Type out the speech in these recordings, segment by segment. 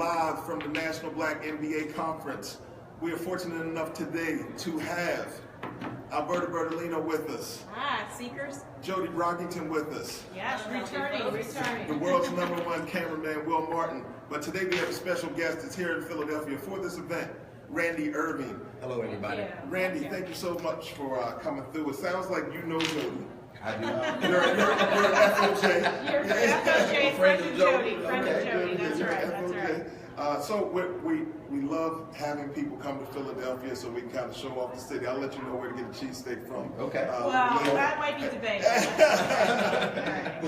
live from the National Black MBA Conference. We are fortunate enough today to have Alberta Bertolino with us. Seekers. Jodi Brockington with us. Yes, returning. The world's #1 cameraman, Will Martin. But today we have a special guest that's here in Philadelphia for this event, Randy Irving. Hello, everybody. Randy, thank you so much for coming through. It sounds like you know Jodi. I do. You're an FOJ. You're FOJ, friend of Jodi. Okay. That's right. So we love having people come to Philadelphia so we can kind of show off the city. I'll let you know where to get a cheesesteak from. Okay. That might be debatable.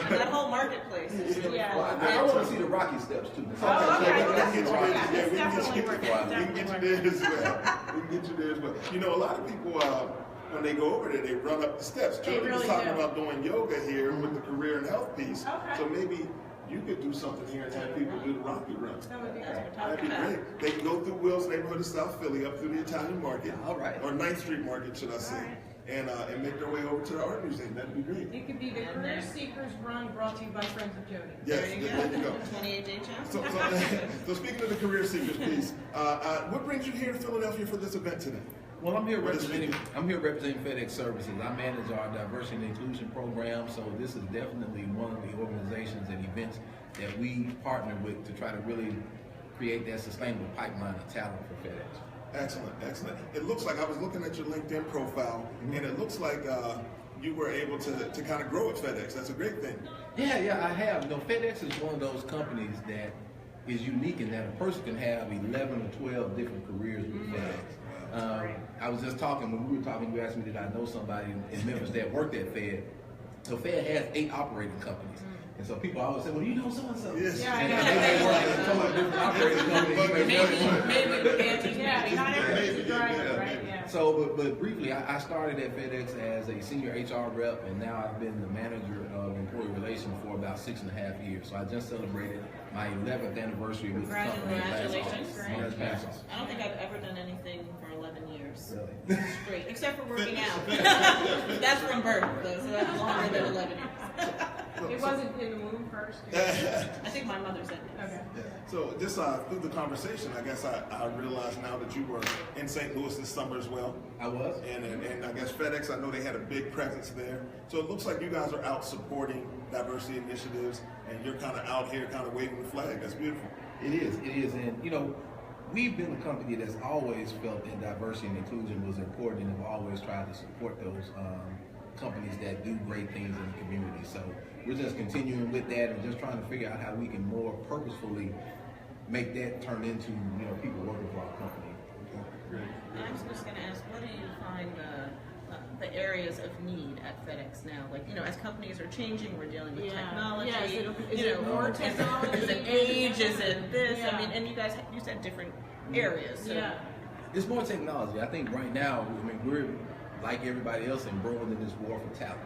That whole marketplace is really Well, I want to see the Rocky Steps too. Okay. We can get you there. That's We definitely worth it. can get you there as well. We can get you there as well. You know, a lot of people, when they go over there, they run up the steps. Jodi was talking about doing yoga here with the career and health piece. Okay. So maybe you could do something here and have people do the Rocky Run. That would be great. That'd be great. They can go through Will's neighborhood of South Philly up through the Italian Market. All right. Or 9th Street Market, should I say. All right. And make their way over to the art museum. That'd be great. It could be the Career Seekers Run brought to you by Friends of Jodi. Yes, There you there you go. 28-day challenge. So speaking of the career seekers piece, what brings you here to Philadelphia for this event today? Well, I'm here representing FedEx Services. I manage our diversity and inclusion program, so this is definitely one of the organizations and events that we partner with to try to really create that sustainable pipeline of talent for FedEx. Excellent. It looks like I was looking at your LinkedIn profile, and it looks like you were able to kind of grow at FedEx. That's a great thing. Yeah, I have. You know, FedEx is one of those companies that is unique in that a person can have 11 or 12 different careers with FedEx. I was just talking, when we were talking, you asked me did I know somebody in Memphis that worked at Fed. So Fed has 8 operating companies. And so people always say, well, you know so-and-so. Yes. And they may work at a totally different operating company. Not everybody's a driver, right? Yeah. So, but briefly, I started at FedEx as a senior HR rep, and now I've been the manager of Employee Relations for about 6.5 years. So I just celebrated my 11th anniversary with the company. Congratulations. I don't think I've ever done anything for 11 years. Really? Straight, except for working out. That's from birth, though, so that's longer than 11 years. It wasn't in the womb first. I think my mother said yes. Okay. So just through the conversation, I guess I realized now that you were in St. Louis this summer as well. I was. And I guess FedEx, I know they had a big presence there. So it looks like you guys are out supporting diversity initiatives, and you're kind of out here kind of waving the flag. That's beautiful. It is. And, you know, we've been a company that's always felt that diversity and inclusion was important, and have always tried to support those companies that do great things in the community. So we're just continuing with that and just trying to figure out how we can more purposefully make that turn into, you know, people working for our company. I was just going to ask, what do you find the areas of need at FedEx now? Like, you know, as companies are changing, we're dealing with technology. Yes, is it more technology? Is it age? Is it this? I mean, and you said different areas. So. Yeah. It's more technology. I think right now, I mean, we're like everybody else embroiled in this war for talent.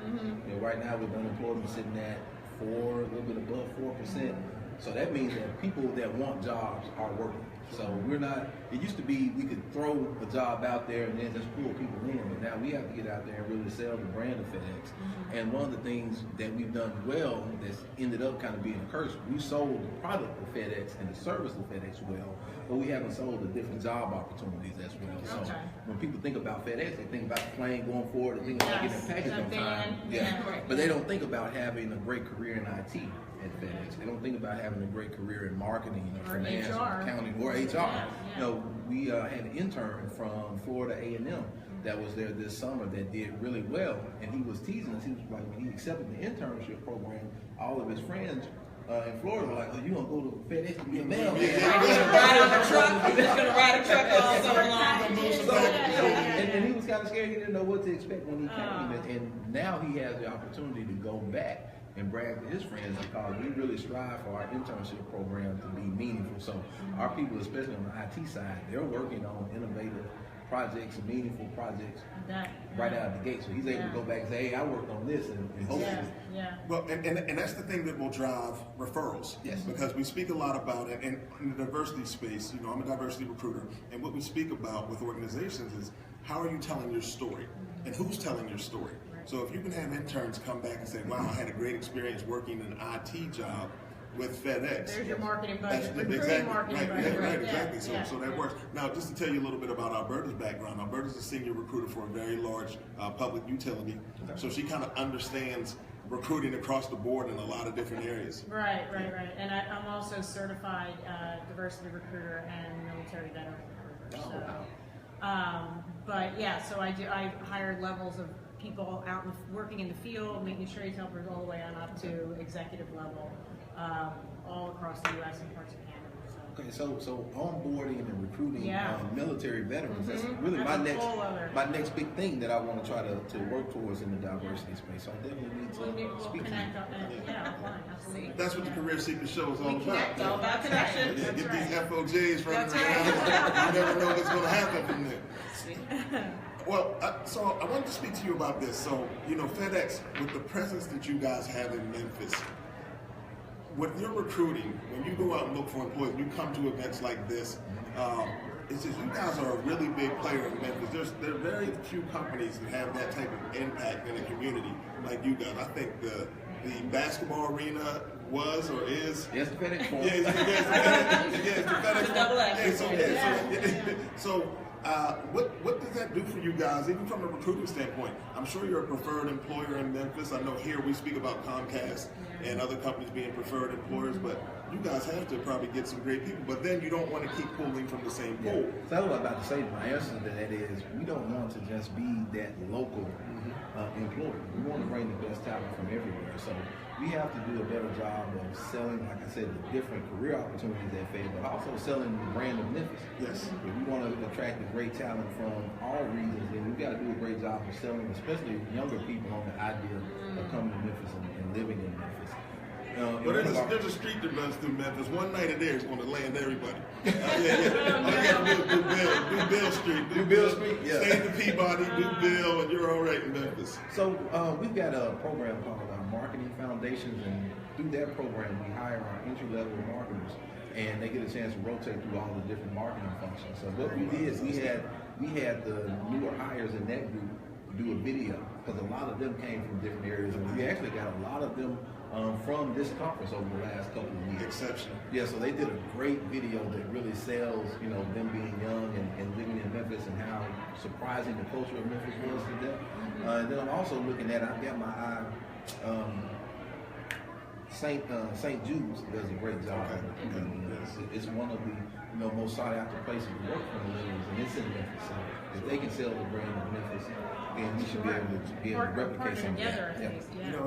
You know, right now with unemployment sitting at a little bit above 4%. So that means that people that want jobs are working. So we're not, it used to be we could throw a job out there and then just pull people in, but now we have to get out there and really sell the brand of FedEx. And one of the things that we've done well that's ended up kind of being a curse, we sold the product of FedEx and the service of FedEx well, but we haven't sold the different job opportunities as well. So when people think about FedEx, they think about the plane going forward, they think about getting a package on time. But they don't think about having a great career in IT at FedEx. They don't think about having a great career in marketing or finance or accounting or HR. You know, we had an intern from Florida A&M that was there this summer that did really well, and he was teasing us. He was like, when he accepted the internship program, all of his friends in Florida were like, oh, you gonna go to FedEx to be a mailman? He's gonna ride a truck all summer long. And he was kind of scared. He didn't know what to expect when he came, and now he has the opportunity to go back and brag to his friends, because we really strive for our internship program to be meaningful. So our people, especially on the IT side, they're working on innovative projects and meaningful projects right out of the gate. So he's able to go back and say, hey, I worked on this, and hopefully. Well, and that's the thing that will drive referrals. Yes. Because we speak a lot about it, and in the diversity space, you know, I'm a diversity recruiter, and what we speak about with organizations is how are you telling your story, and who's telling your story. So if you can have interns come back and say, wow, I had a great experience working in an IT job, with FedEx. There's your marketing budget. That's Recruiting marketing budget. right, Yeah, exactly. yeah. So that works. Now, just to tell you a little bit about Alberta's background, Alberta's a senior recruiter for a very large public utility, so she kind of understands recruiting across the board in a lot of different areas. Right. And I'm also certified diversity recruiter and military veteran recruiter. But yeah, so I hire levels of people out working in the field, making trades helpers all the way on up to executive level, all across the U.S. and parts of Canada. Okay, so onboarding and recruiting military veterans, that's really That's my next big thing that I want to try to work towards in the diversity space. So I definitely need to We'll speak to connect you. on that. Yeah, fine, absolutely. That's what the Career Seeker Show is all about. It's all about connection. Yeah, That's get right. these FOJs running That's around. You never know what's going to happen from there. Well, so I wanted to speak to you about this. So, FedEx, with the presence that you guys have in Memphis, with your recruiting, when you go out and look for employees, you come to events like this, it's just you guys are a really big player in Memphis. There are very few companies that have that type of impact in the community like you guys. I think the basketball arena was or is. Yes, the FedEx form. Yeah, it's the FedEx. Double X. So what does that do for you guys, even from a recruiting standpoint? I'm sure you're a preferred employer in Memphis. I know here we speak about Comcast and other companies being preferred employers, but you guys have to probably get some great people, but then you don't want to keep pulling from the same pool. So that's what I'm about to say. My answer to that is we don't want to just be that local employer. We want to bring the best talent from everywhere. So we have to do a better job of selling, like I said, the different career opportunities at Fed, but also selling the brand of Memphis. Yes. If we want to attract the great talent from all regions, then we've got to do a great job of selling, especially younger people, on the idea of coming to Memphis and living in Memphis. But there's a street that runs through Memphis. One night of there is going to land everybody. Do Bill Street. Do Bill Street? Yeah. Stay in the Peabody, do Bill, and you're all right in Memphis. So we've got a program called Marketing Foundations, and through that program we hire our entry-level marketers, and they get a chance to rotate through all the different marketing functions. So what we did is we had the newer hires in that group do a video, because a lot of them came from different areas, and we actually got a lot of them from this conference over the last couple of weeks. Exceptional. Yeah, so they did a great video that really sells, them being young and living in Memphis and how surprising the culture of Memphis was to them. And then I'm also looking at, I've got my eye, St. Jude's does a great job. Okay. It's one of the most sought after places to work for millennials, and it's in Memphis. So if they can sell the brand of Memphis, then we should be able to replicate some of that.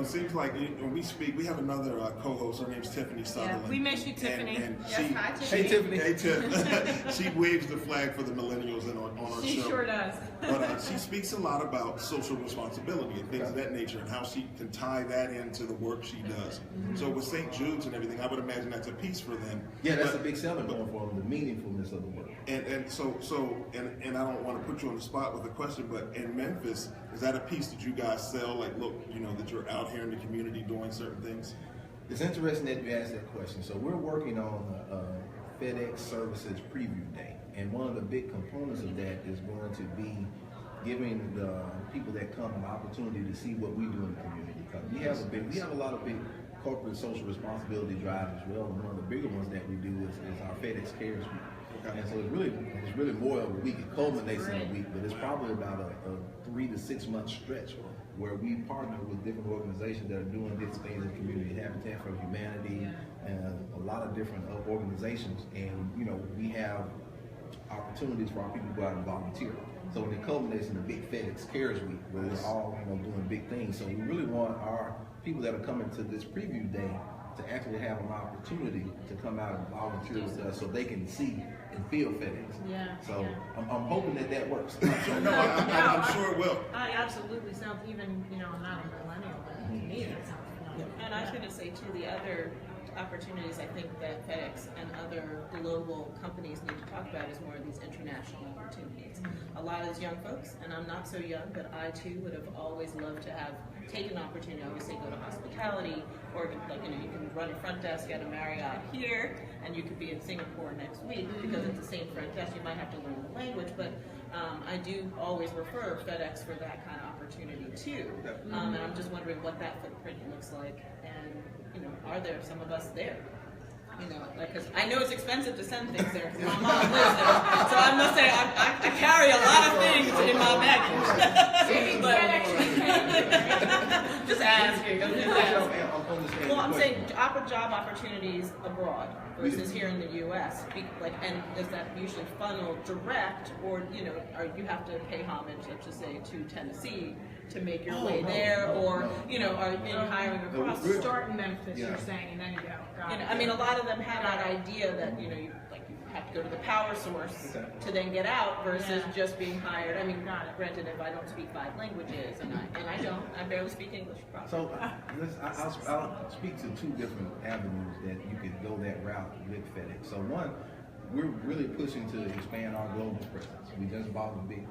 It seems like when we speak, we have another co-host. Her name's Tiffany Sutherland. We miss you, Tiffany. And Hi, Hey, Tiffany. Hey, Tiff. She waves the flag for the millennials on our She show. sure does. But she speaks a lot about social responsibility and things of that nature, and how she can tie that into the work she does. So with St. Jude's and everything, I would imagine that's a piece for them. Yeah, that's a big selling point for them, the meaningfulness of the work. And so I don't want to put you on the spot with a question, but in Memphis, is that a piece that you guys sell? Like, look, that you're out here in the community doing certain things? It's interesting that you asked that question. So we're working on a FedEx Services preview day, and one of the big components of that is going to be giving the people that come an opportunity to see what we do in the community. Because we have a lot of big corporate social responsibility drives as well, and one of the bigger ones that we do is our FedEx Cares Week. Okay. And so it's really more of a week. It culminates in a week, but it's probably about a 3 to 6 month stretch where we partner with different organizations that are doing these things in the community, Habitat for Humanity, and a lot of different organizations. And we have opportunities for our people to go out and volunteer. So when it culminates in the big FedEx Cares Week, where we're all doing big things. So we really want our people that are coming to this preview day to actually have an opportunity to come out and volunteer with us, so they can see and feel FedEx. So I'm hoping that works. I'm sure it will. I absolutely sounds even, I'm not a millennial, but to me that sounds And I was going to say too, the other opportunities I think that FedEx and other global companies need to talk about is more of these international opportunities. A lot of these young folks, and I'm not so young, but I too would have always loved to have taken an opportunity. I always say go to hospitality, or you can run a front desk at a Marriott here, and you could be in Singapore next week because it's the same front desk. You might have to learn the language, but I do always refer FedEx for that kind of opportunity too. And I'm just wondering what that footprint looks like, and are there some of us there? you know, like, because I know it's expensive to send things there, because my mom lives there. So I must say, I carry a lot of things in my baggage. Just asking. I'm just asking. Well, I'm saying job opportunities abroad versus here in the U.S. And is that usually funneled direct, or you have to pay homage, let's just say, to Tennessee to make your way there, or are you hiring across? Start in Memphis, you're saying, and then you go. I mean, a lot of them have that idea that you have to go to the power source to then get out versus just being hired. I mean, granted, if I don't speak 5 languages, and I barely speak English properly. So I'll speak to 2 different avenues that you could go that route with FedEx. So one, we're really pushing to expand our global presence. We just bought a big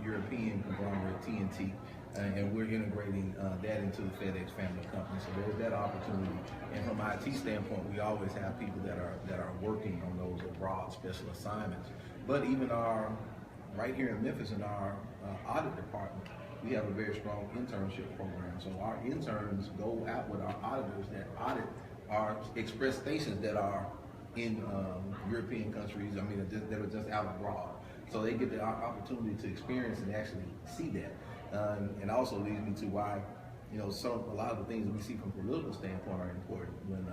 European conglomerate, TNT, and we're integrating that into the FedEx family of companies. So there's that opportunity. And from an IT standpoint, we always have people that are working on those abroad special assignments. But even right here in Memphis, in our audit department, we have a very strong internship program. So our interns go out with our auditors that audit our express stations that are in European countries, that are just out abroad. So they get the opportunity to experience and actually see that. And also leads me to why, a lot of the things that we see from a political standpoint are important. When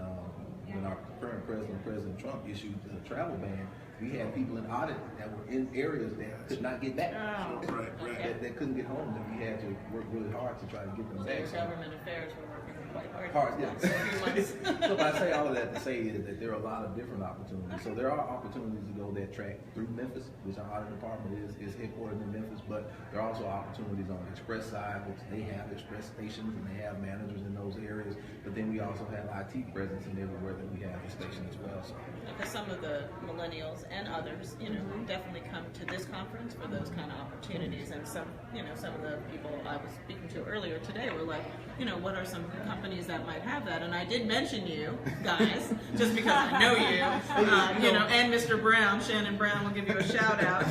our current President Trump, issued the travel ban, we had people in audit that were in areas that could not get back. That couldn't get home, that we had to work really hard to try to get them back. Government affairs were working quite hard. So I say all of that to say is that there are a lot of different opportunities. So there are opportunities to go that track through Memphis, which our audit department is headquartered in Memphis, but there are also opportunities on the express side, which they have express stations and they have managers in those areas, but then we also have IT presence in everywhere that we have a station as well. So. Because some of the millennials and others, definitely come to this conference for those kind of opportunities. And some of the people I was speaking to earlier today were like, what are some companies that might have that? And I did mention you guys, just because I know you, and Mr. Brown, Shannon Brown will give you a shout out,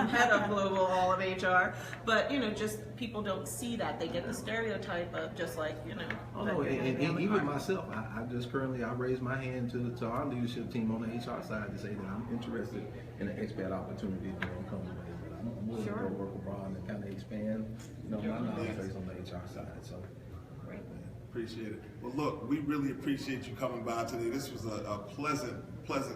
head of global all of HR. But, just people don't see that. They get the stereotype of just like, Oh no, and even myself, I raised my hand to our leadership team on the HR side to say that I'm interested in an expat opportunity if one comes away. I'm willing to go work abroad and kind of expand, my knowledge base on the HR side. So, appreciate it. Well, look, we really appreciate you coming by today. This was a pleasant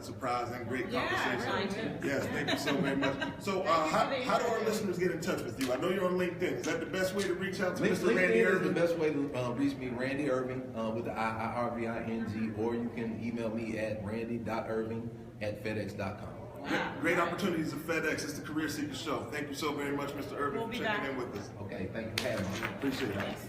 surprise and great conversation. Yes, thank you so very much. So, how do our listeners get in touch with you? I know you're on LinkedIn. Is that the best way to reach out to Mr. Randy Irving? LinkedIn is the best way to reach me, Randy Irving, with the IRVING, or you can email me at randy.irving@fedex.com. Wow. Great opportunities at FedEx. It's the Career Seeker Show. Thank you so very much, Mr. Irving, for checking in with us. Okay, thank you for having me. Appreciate it. Yes,